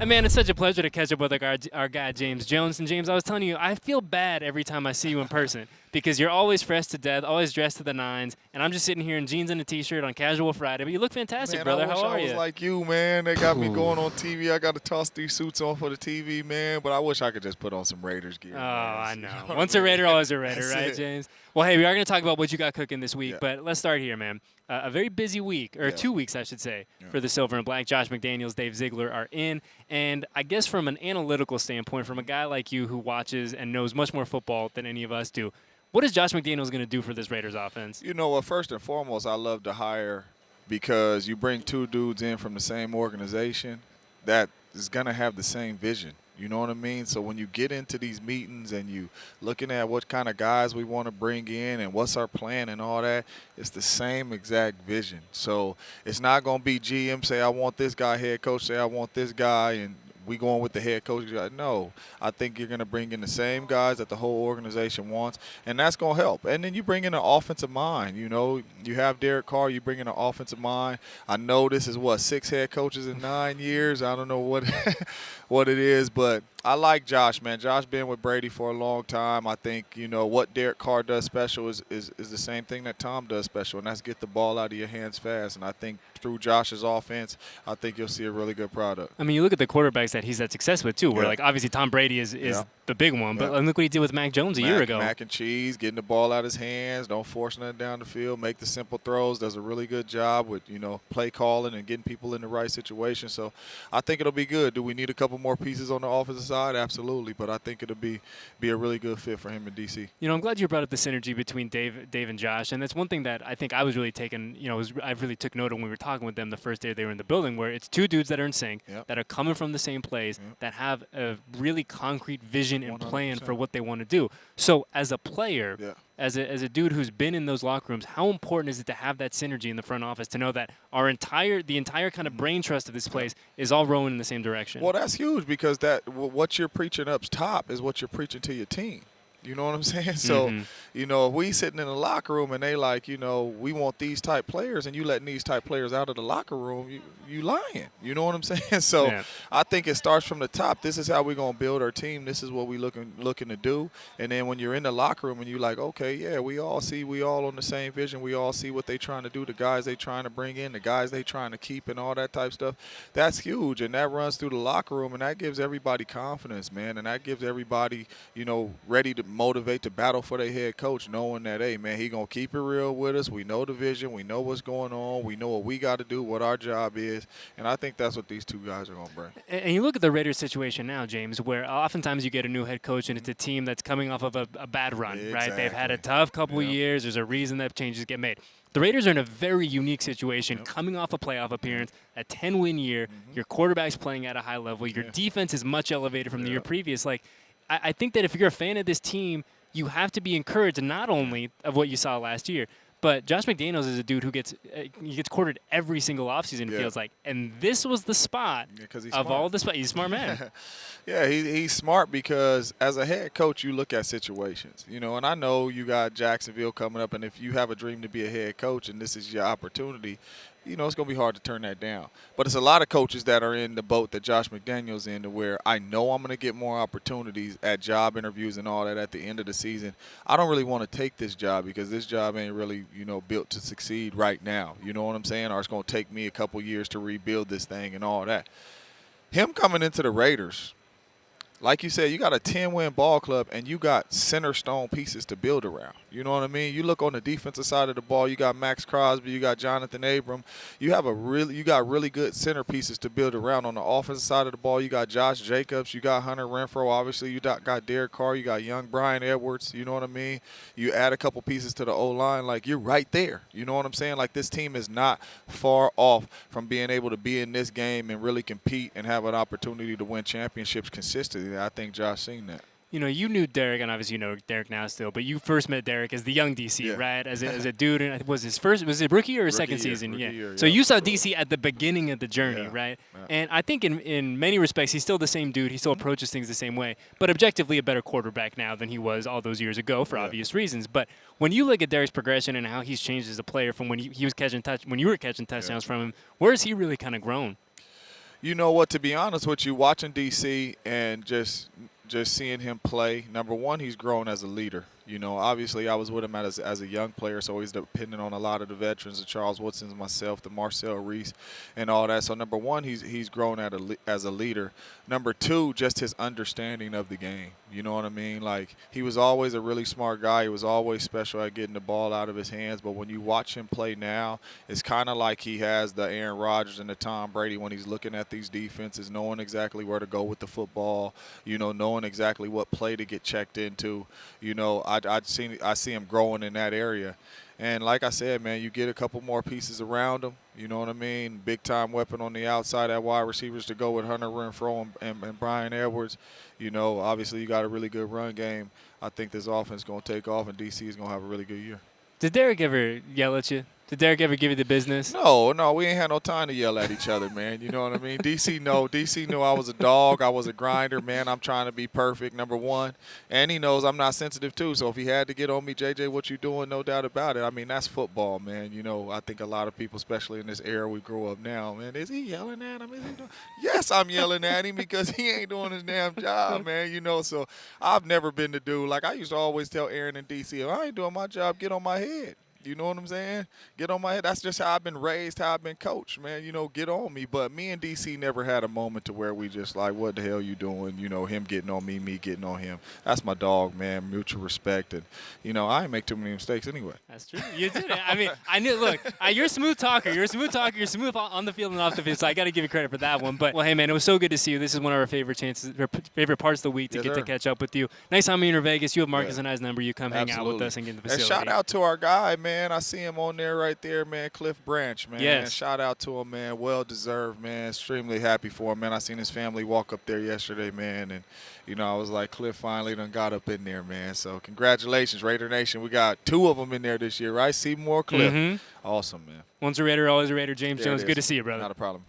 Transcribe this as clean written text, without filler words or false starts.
Man, it's such a pleasure to catch up with our guy, James Jones. And, James, I was telling you, I feel bad every time I see you in person because you're always fresh to death, always dressed to the nines, and I'm just sitting here in jeans and a T-shirt on Casual Friday. But you look fantastic, Man, brother. I wish How are I was you? like you, man. They got me going on TV. I got to toss these suits on for the TV, man. But I wish I could just put on some Raiders gear. Oh, man. I You know. what Once I a mean? Raider, always a Raider, That's right, it. James? Well, hey, we are going to talk about what you got cooking this week, Yeah. but let's start here, man. A very busy week, or Yeah. 2 weeks, I should say, Yeah. for the Silver and Black. Josh McDaniels, Dave Ziegler are in. And I guess from an analytical standpoint, from a guy like you who watches and knows much more football than any of us do, what is Josh McDaniels going to do for this Raiders offense? You know what? First and foremost, I love to hire because you bring two dudes in from the same organization that is going to have the same vision. You know what I mean? So when you get into these meetings and you looking at what kind of guys we want to bring in and what's our plan and all that, it's the same exact vision. So it's not going to be GM say, I want this guy, head coach say, I want this guy, and we going with the head coach. No, I think you're going to bring in the same guys that the whole organization wants, and that's going to help. And then you bring in an offensive mind. You know, you have Derek Carr, you bring in an offensive mind. I know this is, 6 head coaches in 9 years. I don't know what what it is, but I like Josh, man. Josh been with Brady for a long time. I think, what Derek Carr does special is the same thing that Tom does special, and that's get the ball out of your hands fast. And I think through Josh's offense, I think you'll see a really good product. I mean, you look at the quarterbacks that he's had success with, too, where, Yeah. like, obviously Tom Brady is Yeah. the big one, but Yeah. look what he did with Mac Jones a year ago. Mac and cheese, getting the ball out of his hands, don't force nothing down the field, make the simple throws, does a really good job with, play calling and getting people in the right situation. So I think it'll be good. Do we need a couple more pieces on the offensive side? Absolutely. But I think it'll be a really good fit for him in D.C. I'm glad you brought up the synergy between Dave and Josh, and that's one thing that I think I was really taking, I really took note of when we were talking with them the first day they were in the building, where it's two dudes that are in sync, Yep. that are coming from the same place, Yep. that have a really concrete vision and plan 100%. for what they want to do. So as a player, Yeah. as a dude who's been in those locker rooms, how important is it to have that synergy in the front office to know that the entire kind of brain trust of this place is all rowing in the same direction? Well, that's huge because what you're preaching up top is what you're preaching to your team. You know what I'm saying? So, if we sitting in the locker room and they like, we want these type players and you letting these type players out of the locker room, you lying. You know what I'm saying? So Yeah. I think it starts from the top. This is how we're going to build our team. This is what we looking to do. And then when you're in the locker room and you're like, okay, yeah, we all on the same vision. We all see what they trying to do, the guys they trying to bring in, the guys they trying to keep and all that type stuff. That's huge. And that runs through the locker room and that gives everybody confidence, man. And that gives everybody, ready to motivate to battle for their head coach, knowing that, hey, man, he going to keep it real with us. We know the vision. We know what's going on. We know what we got to do, what our job is. And I think that's what these two guys are going to bring. And you look at the Raiders situation now, James, where oftentimes you get a new head coach and it's a team that's coming off of a bad run, right? They've had a Exactly. tough couple of Yep. years. There's a reason that changes get made. The Raiders are in a very unique situation, Yep. coming off a playoff appearance, a 10-win year. Your quarterback's playing at a high level. Your defense is much elevated from the year previous. Like, I think that if you're a fan of this team, you have to be encouraged not only of what you saw last year, but Josh McDaniels is a dude who gets courted every single offseason, it feels like. And this was the spot 'cause he's of smart. all the spots. He's a smart man. Yeah, he's smart because as a head coach, you look at situations, and I know you got Jacksonville coming up, and if you have a dream to be a head coach and this is your opportunity, it's going to be hard to turn that down. But it's a lot of coaches that are in the boat that Josh McDaniels in to where I know I'm going to get more opportunities at job interviews and all that at the end of the season. I don't really want to take this job because this job ain't really, built to succeed right now. You know what I'm saying? Or it's going to take me a couple years to rebuild this thing and all that. Him coming into the Raiders, like you said, you got a 10-win ball club and you got center stone pieces to build around. You know what I mean? You look on the defensive side of the ball, you got Max Crosby, you got Jonathan Abram. You got really good center pieces to build around. On the offensive side of the ball, you got Josh Jacobs, you got Hunter Renfrow, obviously you got Derek Carr, you got young Brian Edwards, you know what I mean? You add a couple pieces to the O-line, like you're right there. You know what I'm saying? Like this team is not far off from being able to be in this game and really compete and have an opportunity to win championships consistently. I think Josh seen that. You knew Derek, and obviously you know Derek now still, but you first met Derek as the young DC, right? As a dude, and was it rookie or his second season? Rookie year, So yeah, you saw absolutely. DC at the beginning of the journey, Yeah, right? yeah. And I think in many respects he's still the same dude. He still approaches things the same way, but objectively a better quarterback now than he was all those years ago for obvious reasons. But when you look at Derek's progression and how he's changed as a player from when he was catching when you were catching touchdowns from him, where has he really kind of grown? You know what? To be honest with you, watching DC and just seeing him play, number one, he's grown as a leader. You know, obviously I was with him as a young player, so he's dependent on a lot of the veterans, the Charles Woodsons, myself, the Marcel Reese, and all that. So number one, he's grown as a leader. Number two, just his understanding of the game. You know what I mean? Like, he was always a really smart guy. He was always special at getting the ball out of his hands. But when you watch him play now, it's kind of like he has the Aaron Rodgers and the Tom Brady when he's looking at these defenses, knowing exactly where to go with the football, you know, knowing exactly what play to get checked into. You know, I see him growing in that area. And like I said, man, you get a couple more pieces around him. You know what I mean? Big-time weapon on the outside at wide receivers to go with Hunter Renfrow and Brian Edwards. You know, obviously you got a really good run game. I think this offense is going to take off, and DC is going to have a really good year. Did Derek ever yell at you? Did Derek ever give you the business? No, we ain't had no time to yell at each other, man. You know what I mean? DC knew I was a dog. I was a grinder, man. I'm trying to be perfect, number one. And he knows I'm not sensitive, too. So if he had to get on me, JJ, what you doing, no doubt about it. I mean, that's football, man. You know, I think a lot of people, especially in this era we grow up now, man, is he yelling at him? Yes, I'm yelling at him because he ain't doing his damn job, man. You know, so I've never been the dude. Like, I used to always tell Aaron and DC, if I ain't doing my job, get on my head. You know what I'm saying? Get on my head. That's just how I've been raised, how I've been coached, man. You know, get on me. But me and DC never had a moment to where we just like, what the hell you doing? You know, him getting on me, me getting on him. That's my dog, man. Mutual respect. And, you know, I ain't make too many mistakes anyway. That's true. You did it. I mean, I knew, look, you're a smooth talker. You're a smooth talker. You're smooth on the field and off the field. So I got to give you credit for that one. But, well, hey, man, it was so good to see you. This is one of our favorite parts of the week to get to catch up with you. Next time you're in Vegas, you have Marcus and I's number. You come hang out with us and get in the facility. And shout out to our guy, man. I see him on there right there, man. Cliff Branch, man. Yes. Shout out to him, man. Well deserved, man. Extremely happy for him, man. I seen his family walk up there yesterday, man. And, you know, I was like, Cliff finally done got up in there, man. So congratulations, Raider Nation. We got 2 of them in there this year, right? Seymour, Cliff. Mm-hmm. Awesome, man. Once a Raider, always a Raider. James Jones, good to see you, brother. Not a problem.